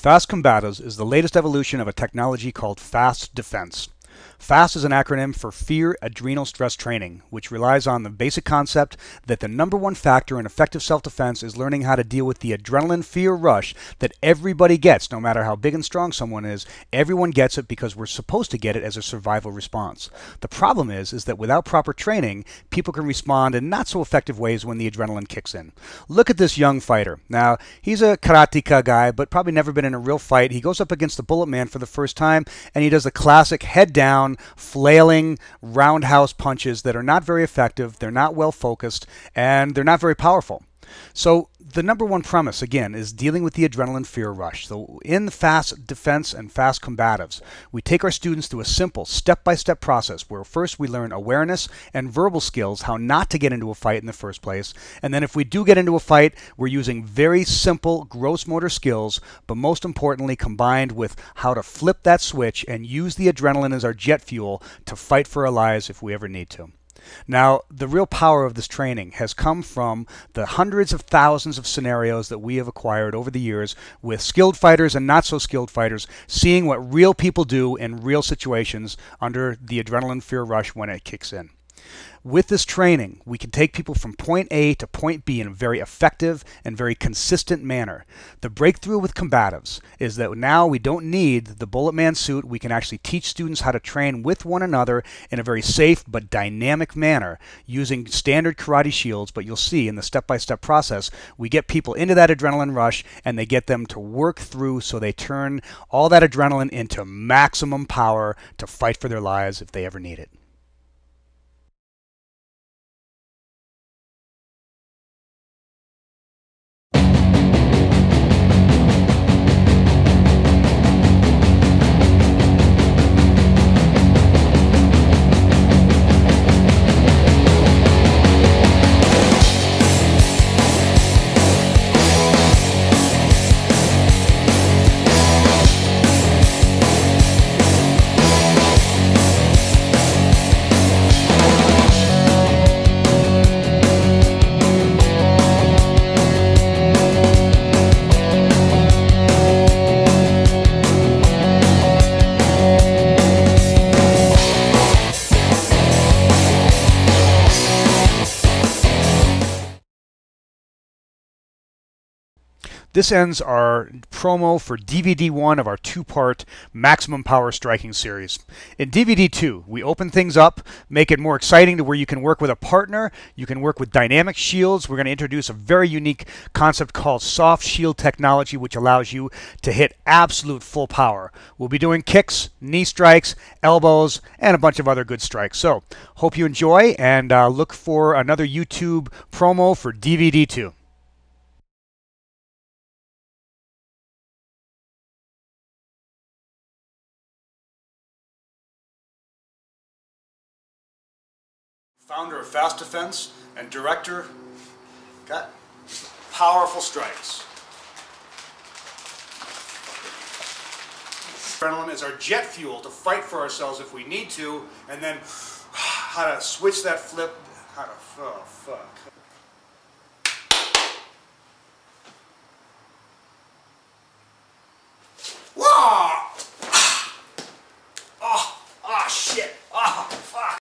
Fast combatives is the latest evolution of a technology called fast defense. FAST is an acronym for Fear Adrenal Stress Training, which relies on the basic concept that the number one factor in effective self-defense is learning how to deal with the adrenaline fear rush that everybody gets, no matter how big and strong someone is. Everyone gets it because we're supposed to get it as a survival response. The problem is that without proper training, people can respond in not so effective ways when the adrenaline kicks in. Look at this young fighter. Now, he's a karateka guy, but probably never been in a real fight. He goes up against the Bullet Man for the first time, and he does the classic head down, flailing roundhouse punches that are not very effective, they're not well focused, and they're not very powerful. So the number one premise, again, is dealing with the adrenaline fear rush. So in fast defense and fast combatives, we take our students through a simple step-by-step process where first we learn awareness and verbal skills, how not to get into a fight in the first place. And then if we do get into a fight, we're using very simple gross motor skills, but most importantly combined with how to flip that switch and use the adrenaline as our jet fuel to fight for our lives if we ever need to. Now, the real power of this training has come from the hundreds of thousands of scenarios that we have acquired over the years with skilled fighters and not so skilled fighters, seeing what real people do in real situations under the adrenaline fear rush when it kicks in. With this training, we can take people from point A to point B in a very effective and very consistent manner. The breakthrough with combatives is that now we don't need the Bullet Man suit. We can actually teach students how to train with one another in a very safe but dynamic manner using standard karate shields. But you'll see in the step-by-step process, we get people into that adrenaline rush and they get them to work through so they turn all that adrenaline into maximum power to fight for their lives if they ever need it. This ends our promo for DVD 1 of our two-part Maximum Power Striking series. In DVD 2, we open things up, make it more exciting to where you can work with a partner, you can work with dynamic shields. We're going to introduce a very unique concept called soft shield technology, which allows you to hit absolute full power. We'll be doing kicks, knee strikes, elbows, and a bunch of other good strikes. So, hope you enjoy, and look for another YouTube promo for DVD 2. Founder of Fast Defense and director, got powerful strikes. Adrenaline is our jet fuel to fight for ourselves if we need to, and then how to switch that flip, oh fuck.